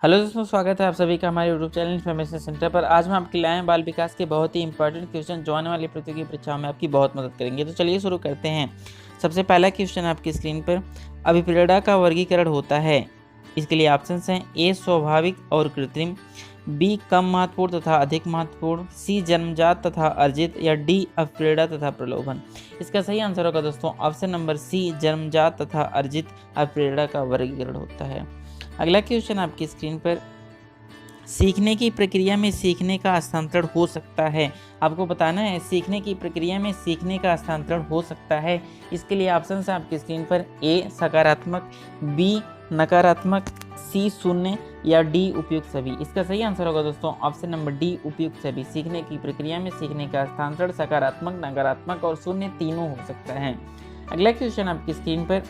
Hello दोस्तों, स्वागत है आप सभी का हमारे यूट्यूब चैनल इन्फॉर्मेशन सेंटर पर। आज हम आपके लाए हैं बाल विकास के बहुत ही इंपॉर्टेंट क्वेश्चन जो आने वाली प्रतियोगी परीक्षाओं में आपकी बहुत मदद करेंगे। तो चलिए शुरू करते हैं। सबसे पहला क्वेश्चन आपकी स्क्रीन पर, अभिप्रेरणा का वर्गीकरण होता है। इसके लिए ऑप्शन हैं ए स्वाभाविक और कृत्रिम, बी कम महत्वपूर्ण तथा अधिक महत्वपूर्ण, सी जन्मजात तथा अर्जित, या डी अभिप्रेरणा तथा प्रलोभन। इसका सही आंसर होगा दोस्तों ऑप्शन नंबर सी, जन्मजात तथा अर्जित अभिप्रेरणा का वर्गीकरण होता है। अगला क्वेश्चन आपकी स्क्रीन पर, सीखने की प्रक्रिया में सीखने का हस्तांतरण हो सकता है। आपको बताना है सीखने की प्रक्रिया में सीखने का हस्तांतरण हो सकता है। इसके लिए ऑप्शन है आपकी स्क्रीन पर, ए सकारात्मक, बी नकारात्मक, सी शून्य, या डी उपयुक्त सभी। इसका सही आंसर होगा दोस्तों ऑप्शन नंबर डी उपयुक्त सभी। सीखने की प्रक्रिया में सीखने का हस्तांतरण सकारात्मक, नकारात्मक और शून्य तीनों हो सकता है। अगला क्वेश्चन आपकी स्क्रीन पर,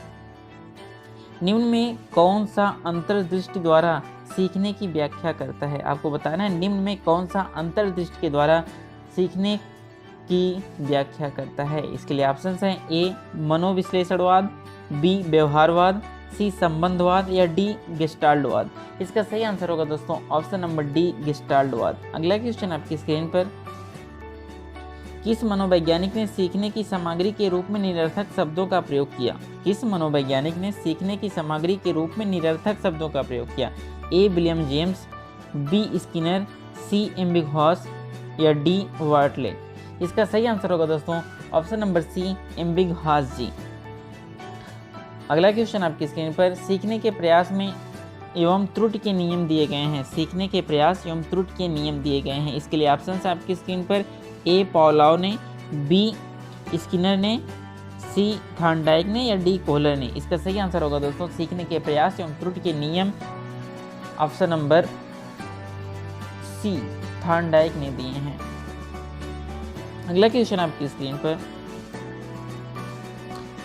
निम्न में कौन सा अंतर्दृष्टि द्वारा सीखने की व्याख्या करता है। आपको बताना है निम्न में कौन सा अंतर्दृष्टि के द्वारा सीखने की व्याख्या करता है। इसके लिए ऑप्शंस हैं ए मनोविश्लेषणवाद, बी व्यवहारवाद, सी संबंधवाद, या डी गेस्टाल्टवाद। इसका सही आंसर होगा दोस्तों ऑप्शन नंबर डी गेस्टाल्टवाद। अगला क्वेश्चन आपकी स्क्रीन पर, किस मनोवैज्ञानिक ने सीखने की सामग्री के रूप में निरर्थक शब्दों का प्रयोग किया। किस मनोवैज्ञानिक ने सीखने की सामग्री के रूप में निरर्थक शब्दों का प्रयोग किया। A William James, B Skinner, C Ebbinghaus, या डी वार्टले। इसका सही आंसर होगा दोस्तों ऑप्शन नंबर सी, एम्बिगहॉस जी। अगला क्वेश्चन आपकी स्क्रीन पर, सीखने के प्रयास में एवं त्रुटि के नियम दिए गए हैं। सीखने के प्रयास एवं त्रुटि के नियम दिए गए हैं। इसके लिए ऑप्शन है आपकी स्क्रीन पर, ए पावलोव ने, बी स्किनर ने, सी थॉर्नडाइक ने, या डी कोहलर ने। इसका सही आंसर होगा दोस्तों सीखने के प्रयास एवं त्रुटि के नियम ऑप्शन नंबर सी, थॉर्नडाइक ने दिए हैं। अगला क्वेश्चन आपकी स्क्रीन पर,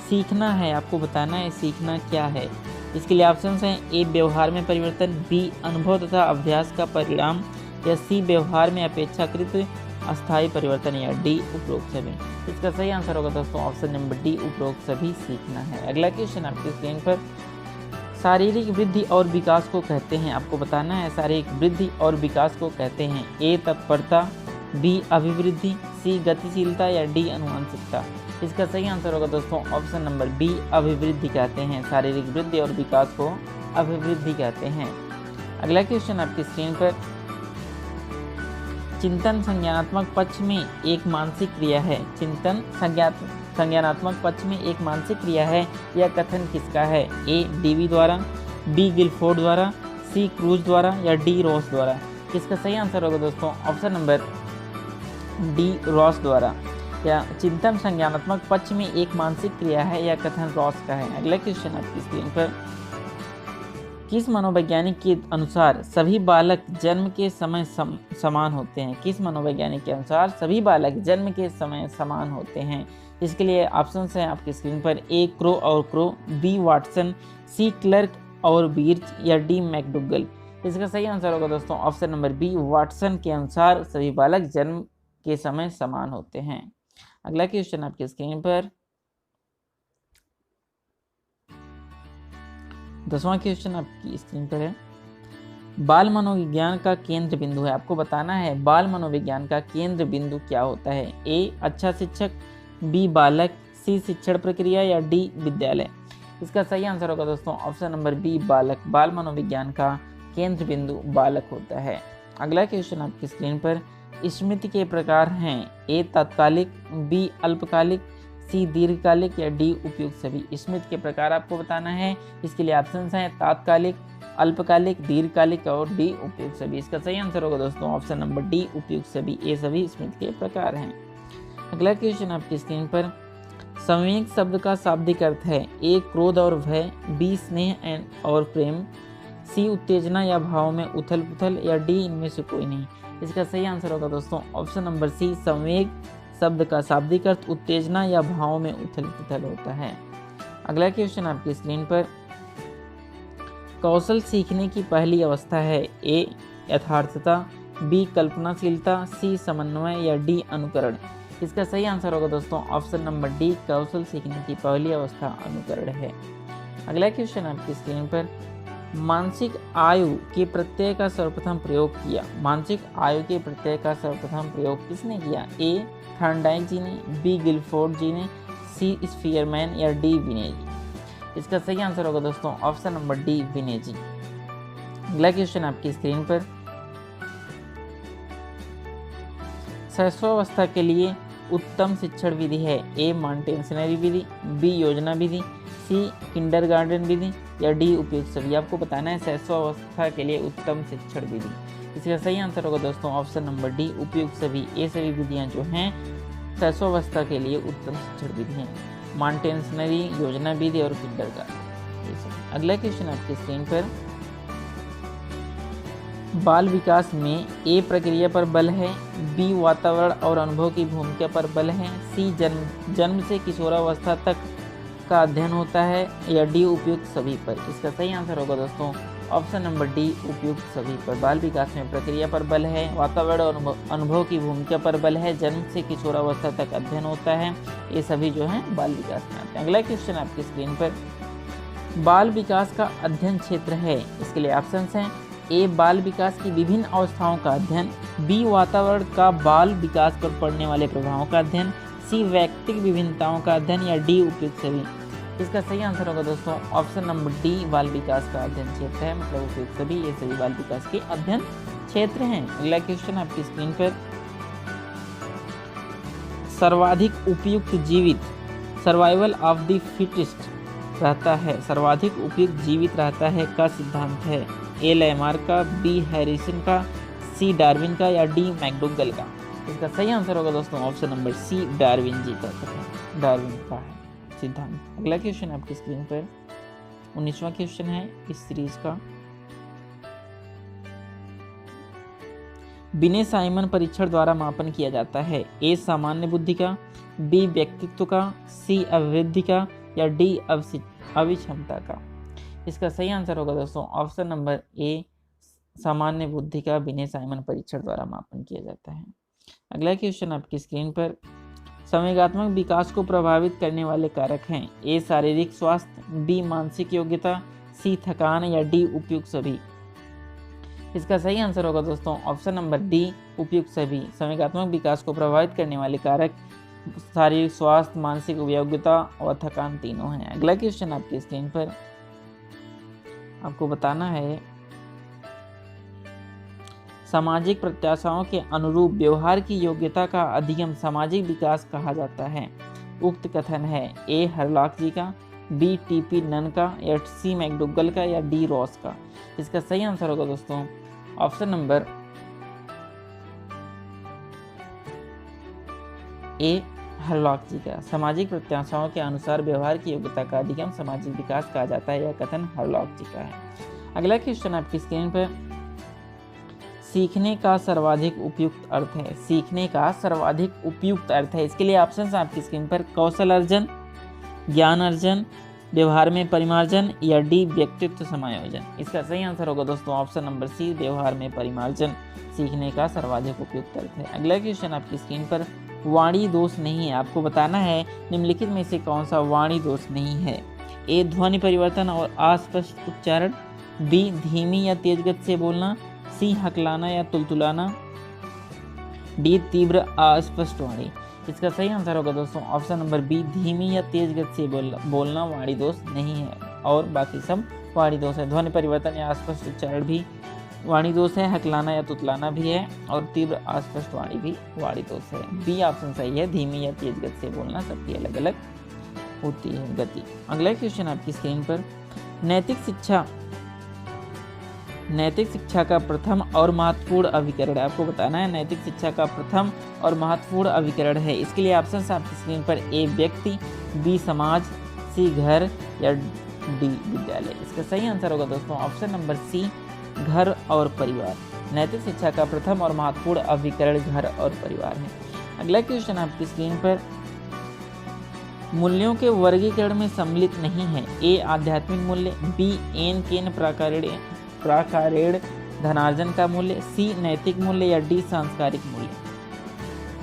सीखना है, आपको बताना है सीखना क्या है। इसके लिए ऑप्शन हैं ए व्यवहार में परिवर्तन, बी अनुभव तथा अभ्यास का परिणाम, या सी व्यवहार में अपेक्षाकृत अस्थायी परिवर्तन, या डी उपरोक्त सभी। इसका सही आंसर होगा दोस्तों ऑप्शन नंबर डी उपरोक्त सभी सीखना है। अगला क्वेश्चन आपकी स्क्रीन पर, शारीरिक वृद्धि और विकास को कहते हैं। आपको बताना है शारीरिक वृद्धि और विकास को कहते हैं ए तत्परता, बी अभिवृद्धि, सी गतिशीलता, या डी अनुवांशिकता। इसका सही आंसर होगा दोस्तों ऑप्शन नंबर बी, अभिवृद्धि कहते हैं। शारीरिक वृद्धि और विकास को अभिवृद्धि कहते हैं। अगला क्वेश्चन आपकी स्क्रीन पर, चिंतन संज्ञानात्मक पक्ष में एक मानसिक क्रिया है। चिंतन संज्ञानात्मक पक्ष में एक मानसिक क्रिया है, यह कथन किसका है। ए डीवी द्वारा, बी गिलफोर्ड द्वारा, सी क्रूज द्वारा, या डी रॉस द्वारा। इसका सही आंसर होगा दोस्तों ऑप्शन नंबर डी रॉस द्वारा। या चिंतन संज्ञानात्मक पक्ष में एक मानसिक क्रिया है, यह कथन रॉस का है। अगला क्वेश्चन आपकी स्क्रीन पर, किस मनोवैज्ञानिक के अनुसार सभी बालक जन्म के समय समान होते हैं। किस मनोवैज्ञानिक के अनुसार सभी बालक जन्म के समय समान होते हैं। इसके लिए ऑप्शन हैं आपकी स्क्रीन पर, ए क्रो और Crow, B Watson, C Clerk और बीर्च, या डी मैकडुगल। इसका सही आंसर होगा दोस्तों ऑप्शन नंबर बी, वाटसन के अनुसार सभी बालक जन्म के समय समान होते हैं। अगला क्वेश्चन आपकी स्क्रीन पर, 10वां क्वेश्चन आपकी स्क्रीन पर है, बाल मनोविज्ञान का केंद्र बिंदु है। आपको बताना है बाल मनोविज्ञान का केंद्र बिंदु क्या होता है। ए अच्छा शिक्षक, बी बालक, सी शिक्षण प्रक्रिया, या डी विद्यालय। इसका सही आंसर होगा दोस्तों ऑप्शन नंबर बी, बालक। बाल मनोविज्ञान का केंद्र बिंदु बालक होता है। अगला क्वेश्चन आपकी स्क्रीन पर, स्मृति के प्रकार हैं ए तात्कालिक, बी अल्पकालिक, सी दीर्घकालिक, या डी उपयुक्त सभी। स्मृति के प्रकार आपको बताना है। इसके लिए ऑप्शन हैं तात्कालिक, अल्पकालिक, दीर्घकालिक, और डी उपयुक्त सभी। इसका सही आंसर होगा दोस्तों ऑप्शन नंबर डी उपयुक्त सभी। ये सभी स्मृति के प्रकार हैं। अगला क्वेश्चन आपकी स्क्रीन पर, संवेग शब्द का शाब्दिक अर्थ है ए क्रोध और भय, बी स्नेह और प्रेम, सी उत्तेजना या भाव में उथल पुथल, या डी इनमें से कोई नहीं। इसका सही आंसर होगा दोस्तों ऑप्शन नंबर सी, संवेग शब्द का शाब्दिक अर्थ उत्तेजना या भाव में उथल पुथल होता है। अगला क्वेश्चन आपकी स्क्रीन पर, कौशल सीखने की पहली अवस्था है ए यथार्थता, बी कल्पनाशीलता, सी समन्वय, या डी अनुकरण। इसका सही आंसर होगा दोस्तों ऑप्शन नंबर डी, कौशल सीखने की पहली अवस्था अनुकरण है। अगला क्वेश्चन आपकी स्क्रीन पर, मानसिक आयु के प्रत्यय का सर्वप्रथम प्रयोग किया? मानसिक आयु के प्रत्यय का सर्वप्रथम प्रयोग किसने किया? ए थॉर्नडाइक जी ने, बी गिलफोर्ड जी ने, सी स्पीयरमैन या डी विने जी? इसका सही आंसर होगा दोस्तों ऑप्शन नंबर डी विने जी। अगला क्वेश्चन आपकी स्क्रीन पर, शैशवावस्था के लिए उत्तम शिक्षण विधि है? ए मॉन्टेसरी विधि, बी योजना विधि, सी किंडरगार्टन विधि या डी उपयुक्त सभी? आपको बताना है शैशवावस्था के लिए उत्तम शिक्षण विधि। इसका सही आंसर होगा दोस्तों ऑप्शन नंबर डी उपयुक्त सभी। ये सभी विधियां जो हैं शैशवावस्था के लिए उत्तम शिक्षण विधि हैं, मॉन्टेसरी, योजना विधि और किंडरगार्टन। अगला क्वेश्चन आपकी स्क्रीन पर, बाल विकास में ए प्रक्रिया पर बल है, बी वातावरण और अनुभव की भूमिका पर बल है, सी जन्म से किशोरावस्था तक का अध्ययन होता है या डी उपयुक्त सभी पर? इसका सही आंसर होगा दोस्तों ऑप्शन नंबर डी उपयुक्त सभी पर। बाल विकास में प्रक्रिया पर बल है, वातावरण और अनुभव की भूमिका पर बल है, जन्म से किशोरावस्था तक अध्ययन होता है, ये सभी जो है बाल विकास में आते हैं। अगला क्वेश्चन आपकी स्क्रीन पर, बाल विकास का अध्ययन क्षेत्र है? इसके लिए ऑप्शंस हैं, ए बाल विकास की विभिन्न अवस्थाओं का अध्ययन, बी वातावरण का बाल विकास पर पड़ने वाले प्रभावों का अध्ययन, सी व्यक्तिगत विभिन्नताओं का अध्ययन या डी उपयुक्त सभी? इसका सही आंसर होगा दोस्तों ऑप्शन नंबर डी बाल विकास का अध्ययन क्षेत्र है, मतलब उपयुक्त सभी, ये सभी बाल विकास के अध्ययन क्षेत्र हैं। अगला क्वेश्चन आपकी स्क्रीन पर, सर्वाधिक उपयुक्त जीवित, सर्वाइवल ऑफ द फिटेस्ट रहता है, सर्वाधिक उपयुक्त जीवित रहता है का सिद्धांत है? ए लेमार्क का, बी हैरिसन का, सी डार्विन का या डी मैकडोगल का? इसका सही आंसर होगा दोस्तों ऑप्शन नंबर सी डार्विन जी का, डार्विन का है सिद्धांत। अगला क्वेश्चन आपकी स्क्रीन पर 19वां क्वेश्चन है इस सीरीज का, बिने साइमन परीक्षण द्वारा मापन किया जाता है? ए सामान्य बुद्धि का, बी व्यक्तित्व का, सी अभिवृद्धि का या डी अभिक्षमता का? इसका सही आंसर होगा दोस्तों ऑप्शन नंबर ए सामान्य बुद्धि का बिने साइमन परीक्षण द्वारा मापन किया जाता है। अगला क्वेश्चन आपकी स्क्रीन पर, संवेगात्मक विकास को प्रभावित करने वाले कारक हैं? ए शारीरिक स्वास्थ्य, बी मानसिक योग्यता, सी थकान या डी उपयुक्त सभी? इसका सही आंसर होगा दोस्तों ऑप्शन नंबर डी उपयुक्त सभी। संवेगात्मक विकास को प्रभावित करने वाले कारक शारीरिक स्वास्थ्य, मानसिक योग्यता और थकान तीनों हैं। अगला क्वेश्चन आपकी स्क्रीन पर आपको बताना है, सामाजिक प्रत्याशाओं के अनुरूप व्यवहार की योग्यता का अधिगम सामाजिक विकास कहा जाता है? उक्त कथन है ए हरलॉक जी का, बी टीपी नन का या सी मैकडोगल का या डी रॉस का? इसका सही आंसर होगा दोस्तों ऑप्शन नंबर ए हरलॉक जी का। सामाजिक प्रत्याशाओं के अनुसार व्यवहार की योग्यता का अधिगम सामाजिक विकास कहा जाता है, यह कथन हरलॉक जी का है। अगला क्वेश्चन आपकी स्क्रीन पर, सीखने का सर्वाधिक उपयुक्त अर्थ है? सीखने का सर्वाधिक उपयुक्त अर्थ है, इसके लिए ऑप्शन आपकी स्क्रीन पर, कौशल अर्जन, ज्ञान अर्जन, व्यवहार में परिमार्जन या डी व्यक्तित्व समायोजन? इसका सही आंसर होगा दोस्तों ऑप्शन नंबर सी व्यवहार में परिमार्जन सीखने का सर्वाधिक उपयुक्त अर्थ है। अगला क्वेश्चन आपकी स्क्रीन पर, वाणी दोष नहीं है? आपको बताना है निम्नलिखित में से कौन सा वाणी दोष नहीं है? ए ध्वनि परिवर्तन और अस्पष्ट उच्चारण, बी धीमी या तेज गति से बोलना, सी हकलाना या तुलतुलाना, डी तीव्र अस्पष्ट वाणी? इसका सही आंसर होगा दोस्तों ऑप्शन नंबर बी धीमी या तेज गति से बोलना वाणी दोष नहीं है और बाकी सब वाणी दोष है। ध्वनि परिवर्तन या अस्पष्ट उच्चारण भी वाणी दोष है, हकलाना या तुतलाना भी है और तीव्र अस्पष्ट वाणी भी वाणी दोष है। बी ऑप्शन सही है, धीमी या तेज गति से बोलना सबकी अलग अलग होती है गति। अगला क्वेश्चन आपकी स्क्रीन पर, नैतिक शिक्षा का प्रथम और महत्वपूर्ण अभिकरण है? आपको बताना है नैतिक शिक्षा का प्रथम और महत्वपूर्ण अभिकरण है। इसके लिए ऑप्शन आपकी स्क्रीन पर, ए व्यक्ति, बी समाज, सी घर या डी विद्यालय? इसका सही आंसर होगा दोस्तों ऑप्शन नंबर सी घर और परिवार। नैतिक शिक्षा का प्रथम और महत्वपूर्ण अभिकरण घर और परिवार है। अगला क्वेश्चन आपकी स्क्रीन पर, मूल्यों के वर्गीकरण में सम्मिलित नहीं है? ए आध्यात्मिक मूल्य, बी एन केन प्राकारेण धनार्जन का मूल्य, सी नैतिक मूल्य या डी सांस्कारिक मूल्य?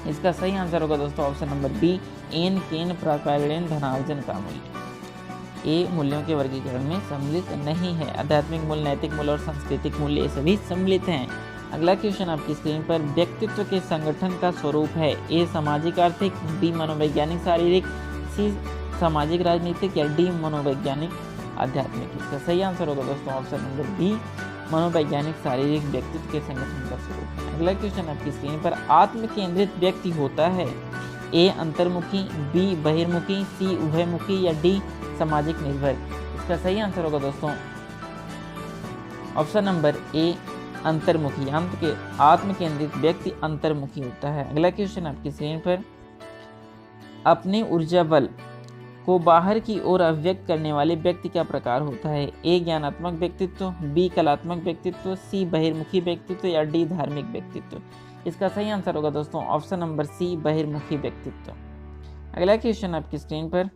इसका सही आंसर होगा दोस्तों ऑप्शन नंबर बी एन केन प्राकारेण धनार्जन का मूल्य। ए मूल्यों के वर्गीकरण में सम्मिलित नहीं है। आध्यात्मिक मूल्य, नैतिक मूल्य और सांस्कृतिक मूल्य ये सभी सम्मिलित हैं। अगला क्वेश्चन आपकी स्क्रीन पर, व्यक्तित्व के संगठन का स्वरूप है। ए सामाजिक आर्थिक, बी मनोवैज्ञानिक शारीरिक, सी सामाजिक राजनीतिक या डी मनोवैज्ञानिक आध्यात्मिक। इसका सही आंसर होगा दोस्तों ऑप्शन नंबर बी, मनोवैज्ञानिक शारीरिक व्यक्तित्व के संगठन का स्वरूप है। अगला क्वेश्चन आपकी स्क्रीन पर, आत्म केंद्रित व्यक्ति होता है। ए अंतर्मुखी, बी बहिर्मुखी, सी उभयमुखी या डी सामाजिक निर्भर। इसका सही आंसर होगा दोस्तों ऑप्शन नंबर ए, अंतर्मुखी। आत्म केंद्रित व्यक्ति अंतर्मुखी होता है। अगला क्वेश्चन आपकी स्क्रीन पर, अपने ऊर्जा बल को बाहर की ओर अभिव्यक्त करने वाले व्यक्ति का प्रकार होता है। ए ज्ञानात्मक व्यक्तित्व, बी कलात्मक व्यक्तित्व, सी बहिर्मुखी व्यक्तित्व या डी धार्मिक व्यक्तित्व। इसका सही आंसर होगा दोस्तों ऑप्शन नंबर सी, बहिर्मुखी व्यक्तित्व। अगला क्वेश्चन आपकी स्क्रीन पर,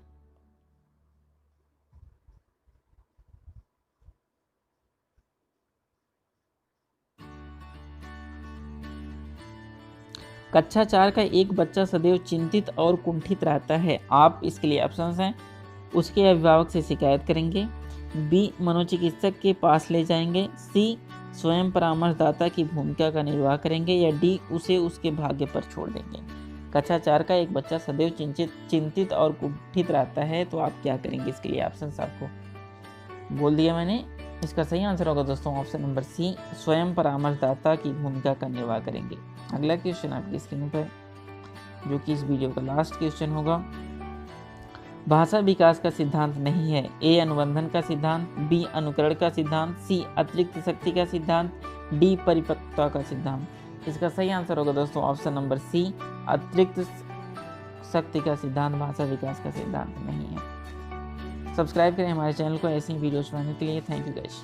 कक्षा 4 का एक बच्चा सदैव चिंतित और कुंठित रहता है। आप इसके लिए ऑप्शंस हैं, उसके अभिभावक से शिकायत करेंगे, बी मनोचिकित्सक के पास ले जाएंगे, सी स्वयं परामर्शदाता की भूमिका का निर्वाह करेंगे या डी उसे उसके भाग्य पर छोड़ देंगे। कक्षा 4 का एक बच्चा सदैव चिंतित और कुंठित रहता है, तो आप क्या करेंगे? इसके लिए ऑप्शंस आपको बोल दिया मैंने। इसका सही आंसर होगा दोस्तों ऑप्शन नंबर सी, स्वयं परामर्शदाता की भूमिका का निर्वाह करेंगे। अगला क्वेश्चन आपकी स्क्रीन पर, जो कि इस वीडियो का लास्ट क्वेश्चन होगा, भाषा विकास का सिद्धांत नहीं है। ए अनुबंधन का सिद्धांत, बी अनुकरण का सिद्धांत, सी अतिरिक्त शक्ति का सिद्धांत, डी परिपक्वता का सिद्धांत। इसका सही आंसर होगा दोस्तों ऑप्शन नंबर सी, अतिरिक्त शक्ति का सिद्धांत भाषा विकास का सिद्धांत नहीं है। सब्सक्राइब करें हमारे चैनल को ऐसी वीडियोस पाने के लिए। Thank you guys.